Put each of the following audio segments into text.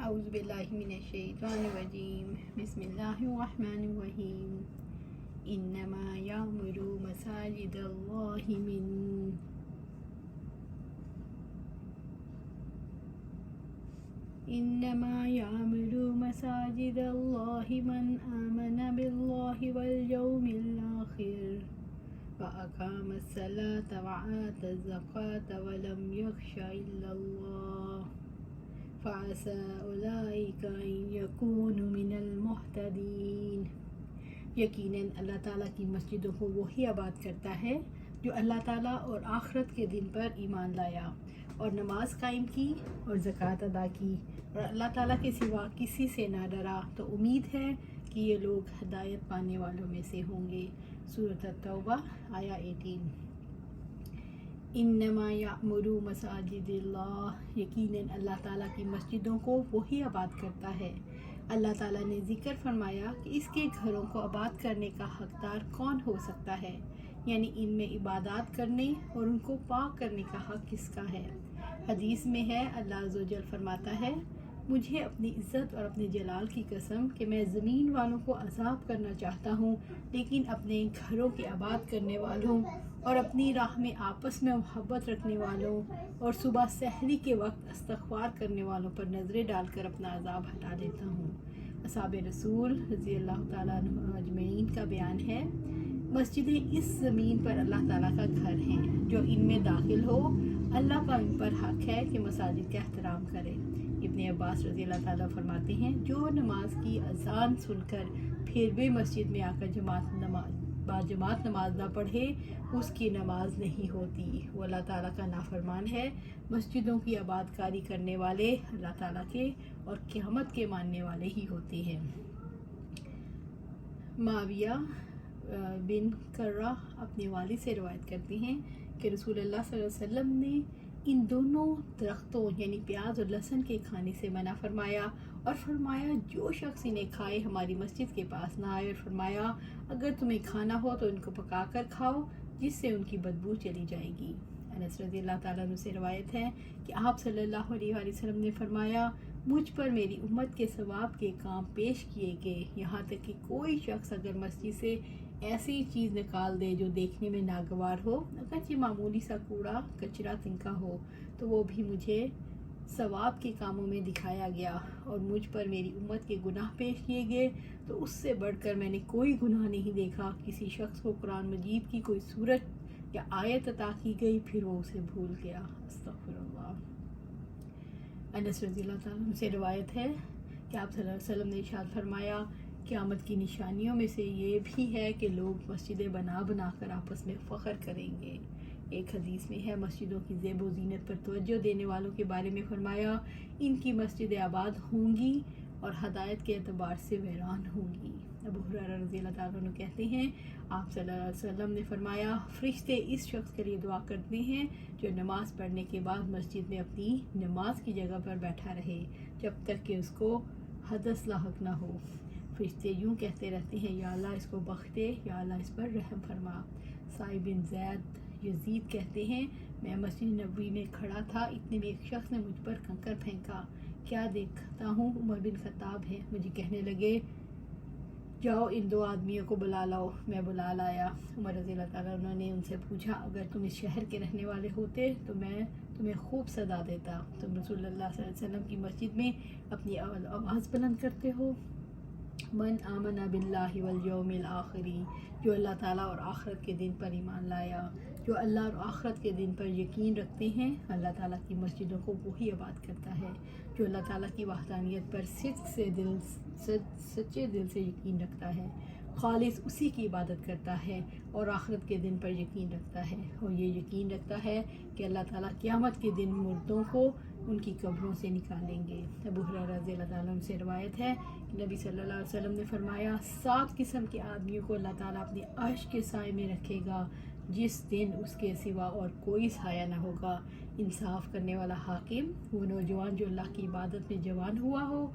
اعوذ باللہ من الشیطان الرجیم بسم اللہ الرحمن الرحیم انما یعمر مساجد اللہ من آمن باللہ والیوم الآخر وأقام الصلاة وآتى الزکاة ولم یخش الا اللہ فعسى أولئك أن يكونوا من المهتدين۔ یقیناً اللہ تعالیٰ کی مسجدوں کو وہی آباد کرتا ہے جو اللہ تعالیٰ اور آخرت کے دن پر ایمان لایا اور نماز قائم کی اور زکوٰۃ ادا کی اور اللہ تعالیٰ کے سوا کسی سے نہ ڈرا، تو امید ہے کہ یہ لوگ ہدایت پانے والوں میں سے ہوں گے۔ سورۃ التوبہ آیا 18۔ انما یعمر مساجد اللہ، یقیناً اللہ تعالیٰ کی مسجدوں کو وہی آباد کرتا ہے۔ اللہ تعالیٰ نے ذکر فرمایا کہ اس کے گھروں کو آباد کرنے کا حقدار کون ہو سکتا ہے، یعنی ان میں عبادات کرنے اور ان کو پاک کرنے کا حق کس کا ہے۔ حدیث میں ہے، اللہ عز و جل فرماتا ہے، مجھے اپنی عزت اور اپنے جلال کی قسم کہ میں زمین والوں کو عذاب کرنا چاہتا ہوں، لیکن اپنے گھروں کے آباد کرنے والوں اور اپنی راہ میں آپس میں محبت رکھنے والوں اور صبح سحری کے وقت استغفار کرنے والوں پر نظریں ڈال کر اپنا عذاب ہٹا دیتا ہوں۔ اصحاب رسول رضی اللہ تعالیٰ عنہ اجمعین کا بیان ہے، مسجدیں اس زمین پر اللہ تعالیٰ کا گھر ہیں، جو ان میں داخل ہو اللہ کا ان پر حق ہے کہ مساجد کا احترام کرے۔ ابن عباس رضی اللہ تعالیٰ فرماتے ہیں، جو نماز کی اذان سن کر پھر بھی مسجد میں آ کر باجماعت نماز نہ پڑھے، اس کی نماز نہیں ہوتی، وہ اللہ تعالیٰ کا نافرمان ہے۔ مسجدوں کی آباد کاری کرنے والے اللہ تعالیٰ کے اور قیامت کے ماننے والے ہی ہوتے ہیں۔ معاویہ بن قرہ اپنے والد سے روایت کرتے ہیں کہ رسول اللہ صلی اللہ علیہ وسلم نے ان دونوں درختوں یعنی پیاز اور لہسن کے کھانے سے منع فرمایا اور فرمایا، جو شخص انہیں کھائے ہماری مسجد کے پاس نہ آئے، اور فرمایا اگر تمہیں کھانا ہو تو ان کو پکا کر کھاؤ جس سے ان کی بدبو چلی جائے گی۔ انس رضی اللہ تعالیٰ عنہ سے روایت ہے کہ آپ صلی اللہ علیہ وآلہ وسلم نے فرمایا، مجھ پر میری امت کے ثواب کے کام پیش کیے گئے، یہاں تک کہ کوئی شخص اگر مسجد سے ایسی چیز نکال دے جو دیکھنے میں ناگوار ہو، اگرچہ معمولی سا کوڑا کچرا تنکا ہو، تو وہ بھی مجھے ثواب کے کاموں میں دکھایا گیا، اور مجھ پر میری امت کے گناہ پیش کیے گئے تو اس سے بڑھ کر میں نے کوئی گناہ نہیں دیکھا۔ کسی شخص کو قرآن مجید کی کوئی سورت یا آیت عطا کی گئی، پھر وہ اسے بھول گیا۔ استغفر اللہ۔ انس رضی اللہ تعالیٰ عنہ سے روایت ہے کہ آپ صلی اللہ علیہ وسلم نے ارشاد فرمایا، قیامت کی نشانیوں میں سے یہ بھی ہے کہ لوگ مسجدیں بنا بنا کر آپس میں فخر کریں گے۔ ایک حدیث میں ہے، مسجدوں کی زیب و زینت پر توجہ دینے والوں کے بارے میں فرمایا، ان کی مسجدیں آباد ہوں گی اور ہدایت کے اعتبار سے ویران ہوں گی۔ ابو ہریرہ رضی اللہ تعالیٰ عنہ کہتے ہیں، آپ صلی اللہ علیہ وسلم نے فرمایا، فرشتے اس شخص کے لیے دعا کرتے ہیں جو نماز پڑھنے کے بعد مسجد میں اپنی نماز کی جگہ پر بیٹھا رہے جب تک کہ اس کو حدث لاحق نہ ہو۔ فرشتے یوں کہتے رہتے ہیں، یا اللہ اس کو بخش دے، یا اللہ اس پر رحم فرما۔ سعید بن زید یزید کہتے ہیں، میں مسجد نبوی میں کھڑا تھا، اتنے میں ایک شخص نے مجھ پر کنکر پھینکا، کیا دیکھتا ہوں عمر بن خطاب ہے، مجھے کہنے لگے جاؤ ان دو آدمیوں کو بلا لاؤ۔ میں بلا لایا۔ عمر رضی اللہ تعالیٰ عنہ نے ان سے پوچھا، اگر تم اس شہر کے رہنے والے ہوتے تو میں تمہیں خوب سزا دیتا، تم رسول اللہ صلی اللہ علیہ وسلم کی مسجد میں اپنی آواز بلند کرتے ہو۔ من آمن باللہ والیوم الآخر، جو اللہ تعالیٰ اور آخرت کے دن پر ایمان لایا، جو اللہ اور آخرت کے دن پر یقین رکھتے ہیں، اللہ تعالیٰ کی مسجدوں کو وہی آباد کرتا ہے۔ جو اللہ تعالیٰ کی وحدانیت پر سچے دل سے یقین رکھتا ہے، خالص اسی کی عبادت کرتا ہے اور آخرت کے دن پر یقین رکھتا ہے، اور یہ یقین رکھتا ہے کہ اللہ تعالیٰ قیامت کے دن مردوں کو ان کی قبروں سے نکالیں گے۔ ابو ہریرہ رضی اللہ تعالیٰ عنہ سے روایت ہے کہ نبی صلی اللہ علیہ وسلم نے فرمایا، 7 قسم کے آدمیوں کو اللہ تعالیٰ اپنے عرش کے سائے میں رکھے گا جس دن اس کے سوا اور کوئی سایہ نہ ہوگا۔ انصاف کرنے والا حاکم، وہ نوجوان جو اللہ کی عبادت میں جوان ہوا ہو،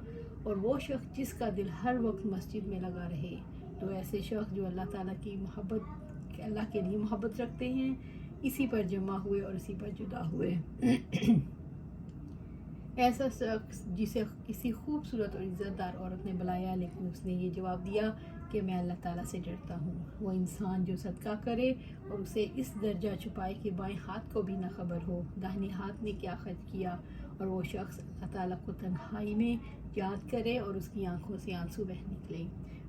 اور وہ شخص جس کا دل ہر وقت مسجد میں لگا رہے۔ تو ایسے شخص جو اللہ تعالیٰ کی محبت، اللہ کے لیے محبت رکھتے ہیں، اسی پر جمع ہوئے اور اسی پر جدا ہوئے۔ ایسا شخص جسے کسی خوبصورت اور عزت دار عورت نے بلایا، لیکن اس نے یہ جواب دیا کہ میں اللہ تعالیٰ سے ڈرتا ہوں۔ وہ انسان جو صدقہ کرے اور اسے اس درجہ چھپائے کہ بائیں ہاتھ کو بھی نہ خبر ہو داہنے ہاتھ نے کیا خرچ کیا، اور وہ شخص اللہ تعالیٰ کو تنہائی میں یاد کرے اور اس کی آنکھوں سے آنسو بہہ نکلے۔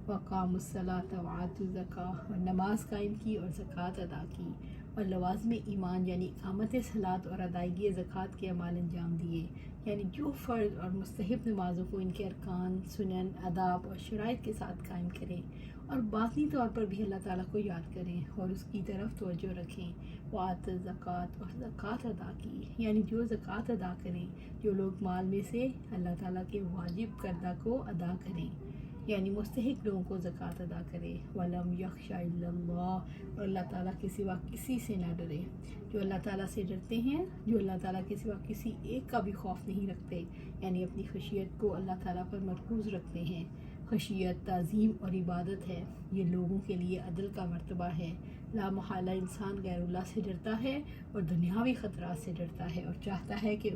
وقام الصلاۃ وآتوا الزکاۃ، اور نماز قائم کی اور زکوٰۃ ادا کی، اور لوازم ایمان یعنی اقامت صلاۃ اور ادائیگی زکوٰۃ کے اعمال انجام دیے، یعنی جو فرض اور مستحب نمازوں کو ان کے ارکان، سنن، آداب اور شرائط کے ساتھ قائم کریں، اور باطنی طور پر بھی اللہ تعالیٰ کو یاد کریں اور اس کی طرف توجہ رکھیں۔ وآتوا الزکاۃ، اور زکوٰۃ ادا کی، یعنی جو زکوٰۃ ادا کریں، جو لوگ مال میں سے اللہ تعالیٰ کے واجب کردہ کو ادا کریں، یعنی مستحق لوگوں کو زکوٰۃ ادا کرے۔ وَلَمْ يَخْشَ إِلَّا اللَّهَ، اور اللہ تعالیٰ کے سوا کسی سے نہ ڈرے۔ جو اللہ تعالیٰ سے ڈرتے ہیں، جو اللہ تعالیٰ کے سوا کسی ایک کا بھی خوف نہیں رکھتے، یعنی اپنی خشیت کو اللہ تعالیٰ پر مرکوز رکھتے ہیں۔ خشیت تعظیم اور عبادت ہے، یہ لوگوں کے لیے عدل کا مرتبہ ہے۔ لا محالہ انسان غیر اللہ سے ڈرتا ہے اور دنیاوی خطرات سے ڈرتا ہے، اور چاہتا ہے کہ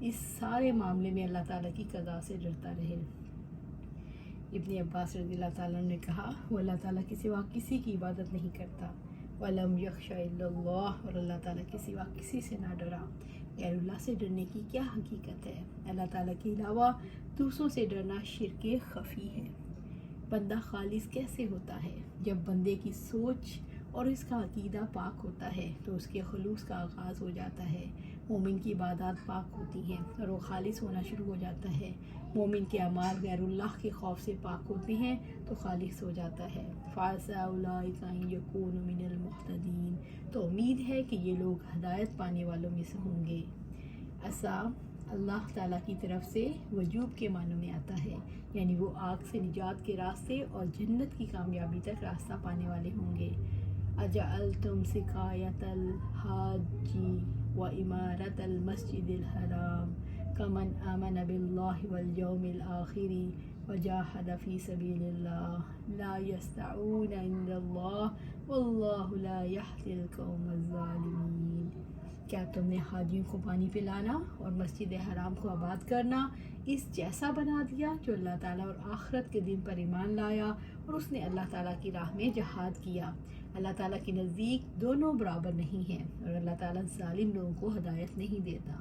اس سارے معاملے میں اللہ تعالیٰ کی قضا سے ڈرتا رہے۔ ابن عباس رضی اللہ تعالیٰ نے کہا، وہ اللہ تعالیٰ کے سوا کسی کی عبادت نہیں کرتا۔ وَلَمْ يَخْشَ إِلَّا اللَّهَ، اور اللہ تعالیٰ کے سوا کسی سے نہ ڈرا۔ غیر اللہ سے ڈرنے کی کیا حقیقت ہے؟ اللہ تعالیٰ کے علاوہ دوسروں سے ڈرنا شرک خفی ہے۔ بندہ خالص کیسے ہوتا ہے؟ جب بندے کی سوچ اور اس کا عقیدہ پاک ہوتا ہے تو اس کے خلوص کا آغاز ہو جاتا ہے۔ مومن کی عبادات پاک ہوتی ہیں اور وہ خالص ہونا شروع ہو جاتا ہے۔ مومن کے اعمال غیر اللہ کے خوف سے پاک ہوتے ہیں تو خالص ہو جاتا ہے۔ فَعَسَىٰ أُولَٰئِكَ أَن يَكُونُوا مِنَ الْمُهْتَدِينَ، تو امید ہے کہ یہ لوگ ہدایت پانے والوں میں سے ہوں گے۔ عسیٰ اللہ تعالیٰ کی طرف سے وجوب کے معنوں میں آتا ہے، یعنی وہ آگ سے نجات کے راستے اور جنت کی کامیابی تک راستہ پانے والے ہوں گے۔ اجعلتم سقایۃ الحاج وعمارۃ المسجد الحرام کمن آمن باللہ والیوم الآخر وجاہد فی سبیل اللہ لا یستعون عند اللہ واللہ لا یہدی القوم الظالمین۔ کیا تم نے حاجیوں کو پانی پلانا اور مسجد حرام کو آباد کرنا اس جیسا بنا دیا جو اللہ تعالیٰ اور آخرت کے دن پر ایمان لایا اور اس نے اللہ تعالیٰ کی راہ میں جہاد کیا؟ اللہ تعالیٰ کے نزدیک دونوں برابر نہیں ہیں اور اللہ تعالیٰ ظالم لوگوں کو ہدایت نہیں دیتا۔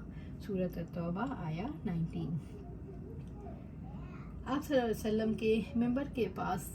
سورۃ التوبہ آیا 19۔ آپ صلی اللہ علیہ وسلم کے ممبر کے پاس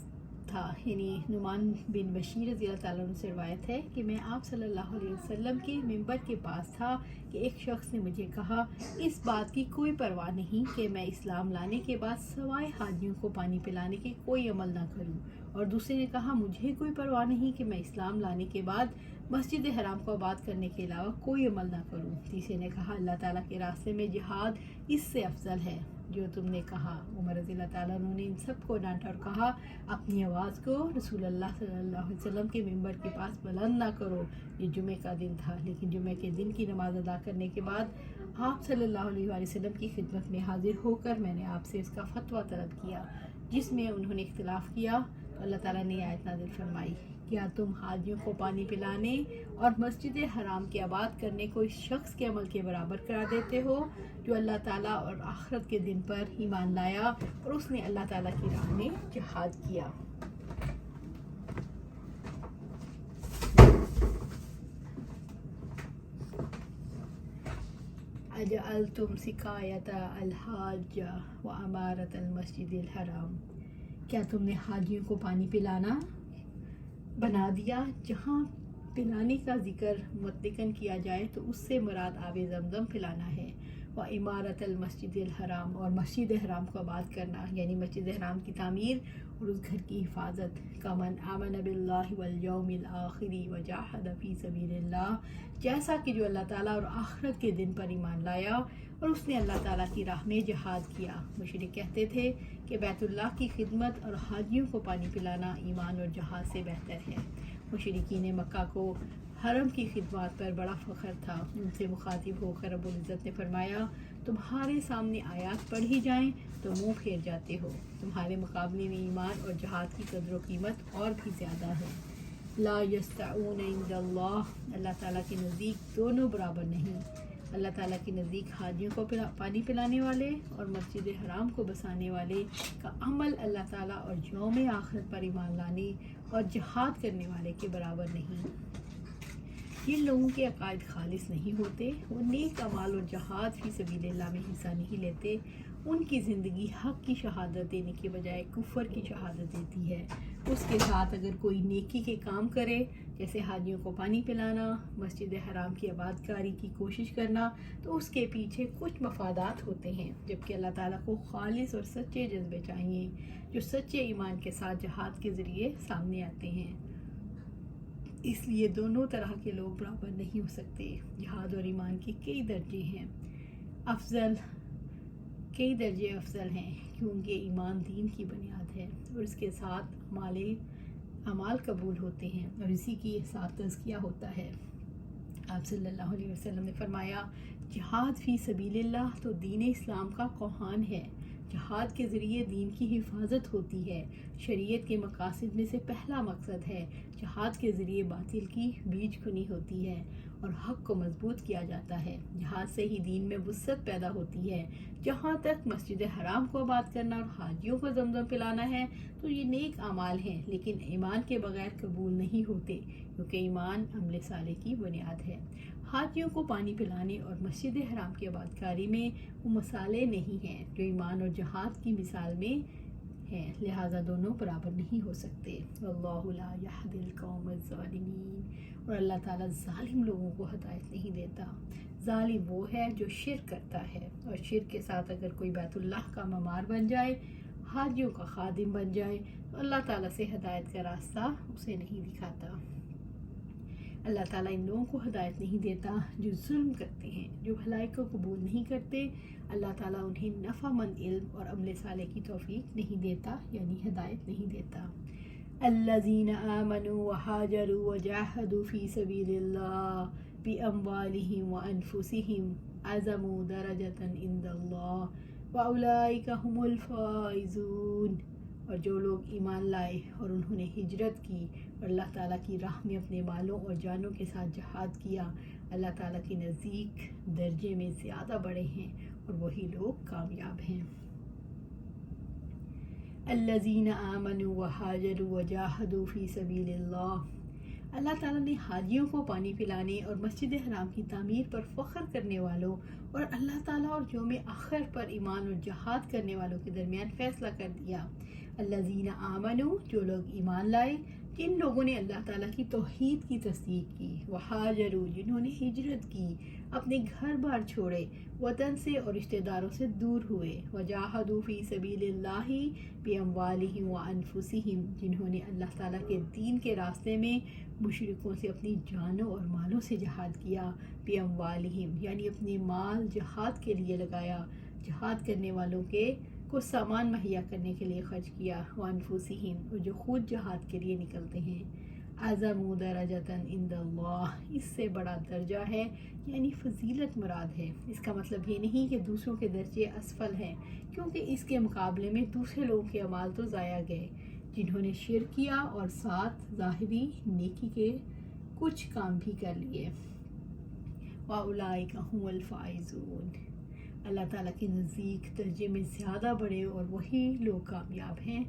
تھا، یعنی نعمان بن بشیر رضی اللہ تعالیٰ عنہ سے روایت ہے کہ میں آپ صلی اللہ علیہ وسلم کے ممبر کے پاس تھا کہ ایک شخص نے مجھے کہا، اس بات کی کوئی پرواہ نہیں کہ میں اسلام لانے کے بعد سوائے حاجیوں کو پانی پلانے کے کوئی عمل نہ کروں، اور دوسرے نے کہا، مجھے کوئی پرواہ نہیں کہ میں اسلام لانے کے بعد مسجد حرام کو آباد کرنے کے علاوہ کوئی عمل نہ کروں۔ تیسرے نے کہا، اللہ تعالیٰ کے راستے میں جہاد اس سے افضل ہے جو تم نے کہا۔ عمر رضی اللہ تعالیٰ عنہ نے ان سب کو ڈانٹا اور کہا، اپنی آواز کو رسول اللہ صلی اللہ علیہ وسلم کے ممبر کے پاس بلند نہ کرو۔ یہ جمعے کا دن تھا، لیکن جمعے کے دن کی نماز ادا کرنے کے بعد آپ صلی اللہ علیہ وآلہ وسلم کی خدمت میں حاضر ہو کر میں نے آپ سے اس کا فتویٰ طلب کیا جس میں انہوں نے اختلاف کیا، تو اللہ تعالیٰ نے آیت نازل فرمائی، کیا تم حاجیوں کو پانی پلانے اور مسجد حرام کے آباد کرنے کو اس شخص کے عمل کے برابر قرار دیتے ہو جو اللہ تعالیٰ اور آخرت کے دن پر ایمان لایا اور اس نے اللہ تعالیٰ کی راہ میں جہاد کیا؟ اجعلتم سقایۃ الحاج وعمارۃ المسجد الحرام، کیا تم نے حاجیوں کو پانی پلانا بنا دیا؟ جہاں پلانے کا ذکر مطلقاً کیا جائے تو اس سے مراد آب زمزم پلانا ہے۔ وعمارۃ المسجد الحرام، اور مسجد حرام کو آباد کرنا، یعنی مسجد حرام کی تعمیر اور اس گھر کی حفاظت۔ کمن آمن باللہ والیوم الآخر وجاہد فی سبیل اللہ، جیسا کہ جو اللہ تعالیٰ اور آخرت کے دن پر ایمان لایا اور اس نے اللہ تعالیٰ کی راہ میں جہاد کیا۔ مشرک کہتے تھے کہ بیت اللہ کی خدمت اور حاجیوں کو پانی پلانا ایمان اور جہاد سے بہتر ہے۔ مشرکین مکہ کو حرم کی خدمات پر بڑا فخر تھا۔ ان سے مخاطب ہو کر رب العزت نے فرمایا، تمہارے سامنے آیات پڑھی جائیں تو منہ پھیر جاتے ہو، تمہارے مقابلے میں ایمان اور جہاد کی قدر و قیمت اور بھی زیادہ ہے۔ لا یستعون عند اللہ، اللہ تعالیٰ کے نزدیک دونوں برابر نہیں۔ اللہ تعالیٰ کے نزدیک حاجیوں کو پانی پلانے والے اور مسجد حرام کو بسانے والے کا عمل اللہ تعالیٰ اور یوم آخرت پر ایمان لانے اور جہاد کرنے والے کے برابر نہیں۔ جن لوگوں کے عقائد خالص نہیں ہوتے، وہ نیک اعمال اور جہاد فی سبیل اللہ میں حصہ نہیں لیتے، ان کی زندگی حق کی شہادت دینے کے بجائے کفر کی شہادت دیتی ہے۔ اس کے ساتھ اگر کوئی نیکی کے کام کرے، جیسے حاجیوں کو پانی پلانا، مسجد حرام کی آباد کاری کی کوشش کرنا، تو اس کے پیچھے کچھ مفادات ہوتے ہیں، جبکہ اللہ تعالیٰ کو خالص اور سچے جذبے چاہیے جو سچے ایمان کے ساتھ جہاد کے ذریعے سامنے آتے ہیں۔ اس لیے دونوں طرح کے لوگ برابر نہیں ہو سکتے۔ جہاد اور ایمان کے کئی درجے ہیں، کئی درجے افضل ہیں، کیونکہ ایمان دین کی بنیاد ہے اور اس کے ساتھ اعمال قبول ہوتے ہیں اور اسی کی ساتھ تزکیہ ہوتا ہے۔ آپ صلی اللہ علیہ وسلم نے فرمایا، جہاد فی سبیل اللہ تو دین اسلام کا کوہان ہے۔ جہاد کے ذریعے دین کی حفاظت ہوتی ہے۔ شریعت کے مقاصد میں سے پہلا مقصد ہے جہاد کے ذریعے باطل کی بیج کنی ہوتی ہے اور حق کو مضبوط کیا جاتا ہے۔ جہاد سے ہی دین میں وسعت پیدا ہوتی ہے۔ جہاں تک مسجد حرام کو آباد کرنا اور حاجیوں کو زمزم پلانا ہے تو یہ نیک اعمال ہیں، لیکن ایمان کے بغیر قبول نہیں ہوتے، کیونکہ ایمان عمل صالح کی بنیاد ہے۔ حاجیوں کو پانی پلانے اور مسجد حرام کی آباد کاری میں وہ مسالے نہیں ہیں جو ایمان اور جہاد کی مثال میں ہیں، لہٰذا دونوں برابر نہیں ہو سکتے۔ واللہ لا یہدی القوم الظالمین، اور اللہ تعالیٰ ظالم لوگوں کو ہدایت نہیں دیتا۔ ظالم وہ ہے جو شرک کرتا ہے، اور شرک کے ساتھ اگر کوئی بیت اللہ کا معمار بن جائے، حاجیوں کا خادم بن جائے، تو اللہ تعالیٰ سے ہدایت کا راستہ اسے نہیں دکھاتا۔ اللہ تعالیٰ ان لوگوں کو ہدایت نہیں دیتا جو ظلم کرتے ہیں، جو بھلائی کو قبول نہیں کرتے۔ اللہ تعالیٰ انہیں نفع مند علم اور عمل صالح کی توفیق نہیں دیتا، یعنی ہدایت نہیں دیتا۔ الذین آمنوا وہاجروا وجاہدوا فی سبیل اللہ باموالہم وانفسہم اعظم درجۃ عند اللہ واولئک ھم الفائزون، اور جو لوگ ایمان لائے اور انہوں نے ہجرت کی اور اللہ تعالیٰ کی راہ میں اپنے مالوں اور جانوں کے ساتھ جہاد کیا، اللہ تعالیٰ کے نزدیک درجے میں زیادہ بڑے ہیں اور وہی لوگ کامیاب ہیں۔ الذین آمنوا وہاجروا وجاہدوا فی سبیل اللہ، اللہ تعالیٰ نے حاجیوں کو پانی پلانے اور مسجد حرام کی تعمیر پر فخر کرنے والوں اور اللہ تعالیٰ اور یوم آخر پر ایمان اور جہاد کرنے والوں کے درمیان فیصلہ کر دیا۔ الذین آمنوا، جو لوگ ایمان لائے، جن لوگوں نے اللہ تعالیٰ کی توحید کی تصدیق کی، وہاجروا، جنہوں نے ہجرت کی، اپنے گھر بار چھوڑے، وطن سے اور رشتہ داروں سے دور ہوئے، وجاہدوا فی سبیل اللہ باموالہم وانفسہم، جنہوں نے اللہ تعالیٰ کے دین کے راستے میں مشرکوں سے اپنی جانوں اور مالوں سے جہاد کیا، باموالہم یعنی اپنے مال جہاد کے لیے لگایا، جہاد کرنے والوں کو سامان مہیا کرنے کے لیے خرچ کیا، وانفسہم، اور جو خود جہاد کے لیے نکلتے ہیں، اعظم درجۃ عند اللہ، اس سے بڑا درجہ ہے، یعنی فضیلت مراد ہے۔ اس کا مطلب یہ نہیں کہ دوسروں کے درجے اسفل ہیں، کیونکہ اس کے مقابلے میں دوسرے لوگوں کے اعمال تو ضائع گئے، جنہوں نے شرک کیا اور ساتھ ظاہری نیکی کے کچھ کام بھی کر لیے۔ وَأُولَئِكَ هُمُ الْفَائِزُونَ، اللہ تعالیٰ کے نزدیک درجے میں زیادہ بڑے اور وہی لوگ کامیاب ہیں،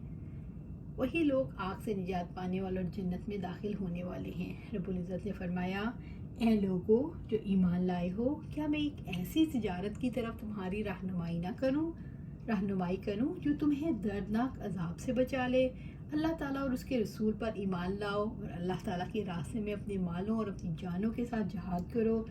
وہی لوگ آگ سے نجات پانے والے اور جنت میں داخل ہونے والے ہیں۔ رب العزت نے فرمایا، اے لوگو جو ایمان لائے ہو، کیا میں ایک ایسی تجارت کی طرف تمہاری رہنمائی کروں جو تمہیں دردناک عذاب سے بچا لے؟ اللہ تعالیٰ اور اس کے رسول پر ایمان لاؤ اور اللہ تعالیٰ کے راستے میں اپنے مالوں اور اپنی جانوں کے ساتھ جہاد کرو۔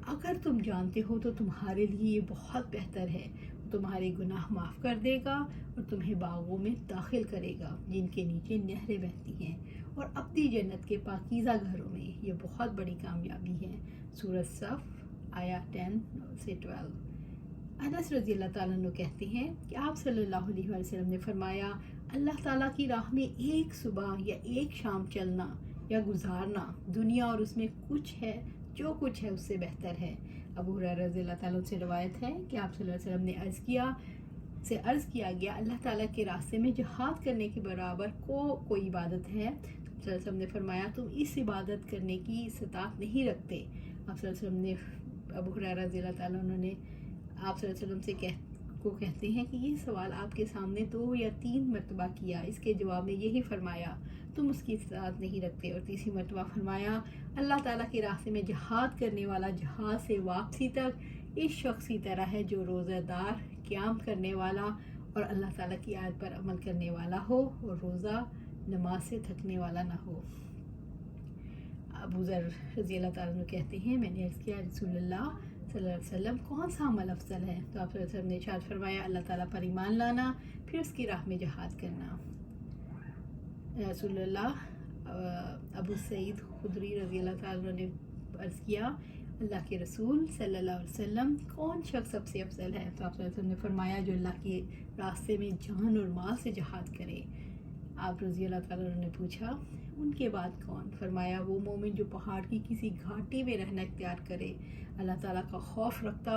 اگر تم جانتے ہو تو تمہارے لیے یہ بہت بہتر ہے، تمہارے گناہ معاف کر دے گا اور تمہیں باغوں میں داخل کرے گا جن کے نیچے نہریں بہتی ہیں، اور اپنی جنت کے پاکیزہ گھروں میں۔ یہ بہت بڑی کامیابی ہے۔ سورۃ صف آیا 10 سے 12۔ انس رضی اللہ تعالیٰ عنہ کہتے ہیں کہ آپ صلی اللہ علیہ وسلم نے فرمایا، اللہ تعالیٰ کی راہ میں ایک صبح یا ایک شام چلنا یا گزارنا دنیا اور اس میں جو کچھ ہے اس سے بہتر ہے۔ ابو ہریرہ رضی اللہ تعالیٰ سے روایت ہے کہ آپ صلی اللہ علیہ وسلم نے عرض کیا گیا، اللہ تعالیٰ کے راستے میں جہاد کرنے کے برابر کوئی عبادت ہے؟ آپ صلی اللہ علیہ وسلم نے فرمایا، تم اس عبادت کرنے کی استطاعت نہیں رکھتے۔ آپ صلی اللہ علیہ وسلم نے ابو ہریرہ رضی اللہ تعالیٰ عنہ نے آپ صلی اللہ علیہ وسلم سے کہتے ہیں کہ یہ سوال آپ کے سامنے 2 یا 3 مرتبہ کیا، اس کے جواب میں یہی فرمایا تم اس کی اطاعت نہیں رکھتے، اور تیسری مرتبہ فرمایا اللہ تعالیٰ کے راستے میں جہاد کرنے والا جہاد سے واپسی تک اس شخص کی طرح ہے جو روزہ دار، قیام کرنے والا اور اللہ تعالیٰ کی آیت پر عمل کرنے والا ہو اور روزہ نماز سے تھکنے والا نہ ہو۔ ابو ذر رضی اللہ تعالیٰ عنہ کہتے ہیں میں نے عرض کیا رسول اللہ صلی اللہ علیہ وسلم کون سا عمل افضل ہے؟ تو آپ صلی اللہ علیہ وسلم نے ارشاد فرمایا اللہ تعالیٰ پر ایمان لانا، پھر اس کی راہ میں جہاد کرنا۔ رسول اللہ ابو سعید خدری رضی اللہ تعالیٰ عنہ نے عرض کیا اللہ کے رسول صلی اللہ علیہ وسلم کون شخص سب سے افضل ہے؟ تو آپ صلی اللہ علیہ وسلم نے فرمایا جو اللہ کے راستے میں جان اور مال سے جہاد کرے۔ آپ رضی اللہ تعالیٰ عنہ نے پوچھا ان کے بعد کون؟ فرمایا وہ مومن جو پہاڑ کی کسی گھاٹی میں رہنا اختیار کرے، اللہ تعالیٰ کا خوف رکھتا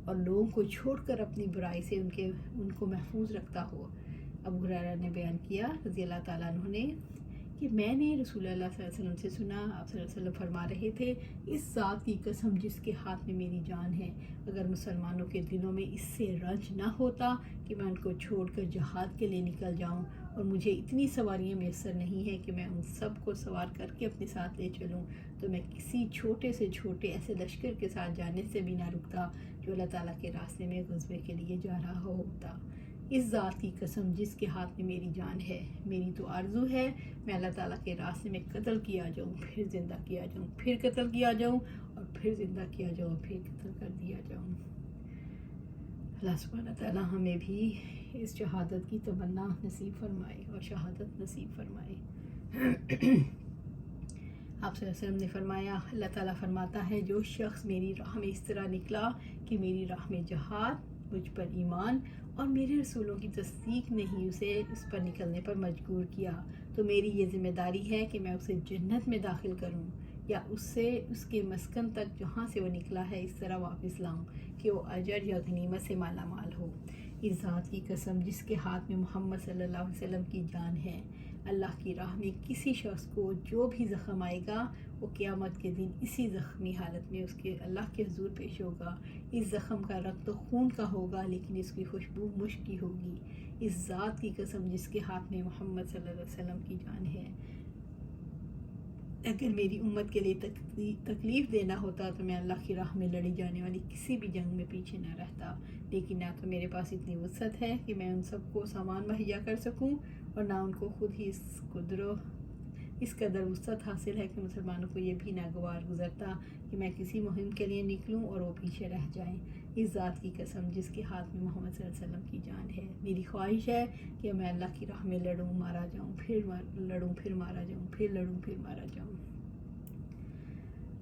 اور لوگوں کو چھوڑ کر اپنی برائی سے ان کو محفوظ رکھتا ہو۔ ابو ہریرہ نے بیان کیا رضی اللہ تعالیٰ عنہ نے کہ میں نے رسول اللہ صلی اللہ علیہ وسلم سے سنا، آپ صلی اللہ علیہ وسلم فرما رہے تھے اس ذات کی قسم جس کے ہاتھ میں میری جان ہے، اگر مسلمانوں کے دلوں میں اس سے رنج نہ ہوتا کہ میں ان کو چھوڑ کر جہاد کے لیے نکل جاؤں، اور مجھے اتنی سواریاں میسر نہیں ہیں کہ میں ان سب کو سوار کر کے اپنے ساتھ لے چلوں، تو میں کسی چھوٹے سے چھوٹے ایسے لشکر کے ساتھ جانے سے بھی نہ رکتا جو اللہ تعالیٰ کے راستے میں غزوے کے لیے جا رہا ہوتا۔ اس ذات کی قسم جس کے ہاتھ میں میری جان ہے، میری تو آرزو ہے میں اللہ تعالیٰ کے راستے میں قتل کیا جاؤں، پھر زندہ کیا جاؤں، پھر قتل کیا جاؤں، اور پھر زندہ کیا جاؤں، پھر قتل کر دیا جاؤں۔ اللہ سبحانہ تعالیٰ ہمیں بھی اس شہادت کی تمنا نصیب فرمائے اور شہادت نصیب فرمائے۔ آپ صلی اللہ علیہ وسلم نے فرمایا اللہ تعالیٰ فرماتا ہے جو شخص میری راہ میں اس طرح نکلا کہ میری راہ میں جہاد، مجھ پر ایمان اور میرے رسولوں کی تصدیق نے ہی اسے اس پر نکلنے پر مجبور کیا، تو میری یہ ذمہ داری ہے کہ میں اسے جنت میں داخل کروں یا اس سے اس کے مسکن تک جہاں سے وہ نکلا ہے اس طرح واپس لاؤں کہ وہ اجر یا غنیمت سے مالا مال ہو۔ اس ذات کی قسم جس کے ہاتھ میں محمد صلی اللہ علیہ وسلم کی جان ہے، اللہ کی راہ میں کسی شخص کو جو بھی زخم آئے گا وہ قیامت کے دن اسی زخمی حالت میں اس کے اللہ کے حضور پیش ہوگا۔ اس زخم کا رنگ تو خون کا ہوگا لیکن اس کی خوشبو مشک کی ہوگی۔ اس ذات کی قسم جس کے ہاتھ میں محمد صلی اللہ علیہ وسلم کی جان ہے، اگر میری امت کے لیے تکلیف دینا ہوتا تو میں اللہ کی راہ میں لڑی جانے والی کسی بھی جنگ میں پیچھے نہ رہتا، لیکن نہ تو میرے پاس اتنی وسعت ہے کہ میں ان سب کو سامان مہیا کر سکوں، اور نہ ان کو خود ہی اس قدر وسعت حاصل ہے کہ مسلمانوں کو یہ بھی ناگوار گزرتا کہ میں کسی مہم کے لیے نکلوں اور وہ پیچھے رہ جائیں۔ اس ذات کی قسم جس کے ہاتھ میں محمد صلی اللہ علیہ وسلم کی جان ہے، میری خواہش ہے کہ میں اللہ کی راہ میں لڑوں، مارا جاؤں، پھر لڑوں، پھر مارا جاؤں، پھر لڑوں، پھر مارا جاؤں۔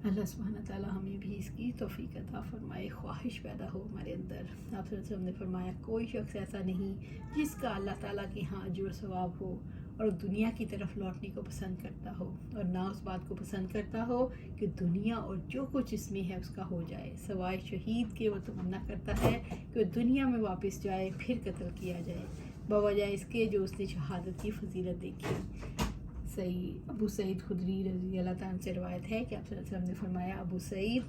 اللہ سبحانہ تعالیٰ ہمیں بھی اس کی توفیق عطا فرمائے، خواہش پیدا ہو ہمارے اندر۔ آپ صلی اللہ علیہ وسلم نے فرمایا کوئی شخص ایسا نہیں جس کا اللہ تعالیٰ کے ہاں اجر و ثواب ہو اور دنیا کی طرف لوٹنے کو پسند کرتا ہو، اور نہ اس بات کو پسند کرتا ہو کہ دنیا اور جو کچھ اس میں ہے اس کا ہو جائے، سوائے شہید کے وہ تمنا کرتا ہے کہ وہ دنیا میں واپس جائے پھر قتل کیا جائے، بوجہ اس کے جو اس نے شہادت کی فضیلت دیکھی۔ ابو سعید خدری رضی اللہ تعالیٰ سے روایت ہے کہ آپ صلی اللہ علیہ وسلم نے فرمایا ابو سعید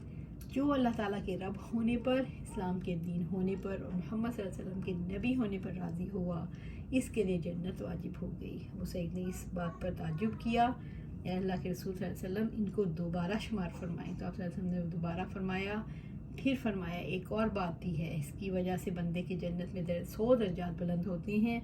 جو اللہ تعالیٰ کے رب ہونے پر، اسلام کے دین ہونے پر اور محمد صلی اللہ علیہ وسلم کے نبی ہونے پر راضی ہوا اس کے لیے جنت واجب ہو گئی۔ ابو سعید نے اس بات پر تعجب کیا اے اللہ کے رسول صلی اللہ علیہ وسلم ان کو دوبارہ شمار فرمائیں، تو آپ صلی اللہ علیہ وسلم نے دوبارہ فرمایا، پھر فرمایا ایک اور بات بھی ہے، اس کی وجہ سے بندے کے جنت میں 100 درجات بلند ہوتے ہیں،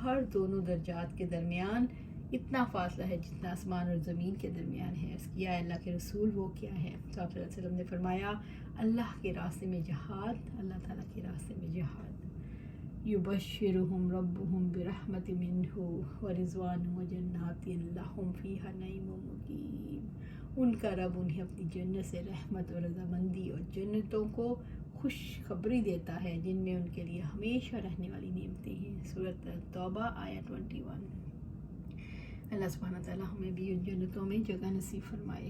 ہر دونوں درجات کے درمیان اتنا فاصلہ ہے جتنا آسمان اور زمین کے درمیان ہے۔ اس کیا اللہ کے رسول وہ کیا ہے؟ تو آپ صلی اللہ علیہ وسلم نے فرمایا اللہ کے راستے میں جہاد، اللہ تعالیٰ کے راستے میں جہاد۔ یبشرہم ربہم برحمت منہ ورضوان وجنات لہم فیہا نعیم مقیم، ان کا رب انہیں اپنی جنت سے رحمت اور رضامندی اور جنتوں کو خوشخبری دیتا ہے جن میں ان کے لیے ہمیشہ رہنے والی نعمتیں ہیں۔ سورۃ توبہ آیت 21۔ اللہ سبحانہ تعالیٰ ہمیں بھی ان جنتوں میں جگہ نصیب فرمائے۔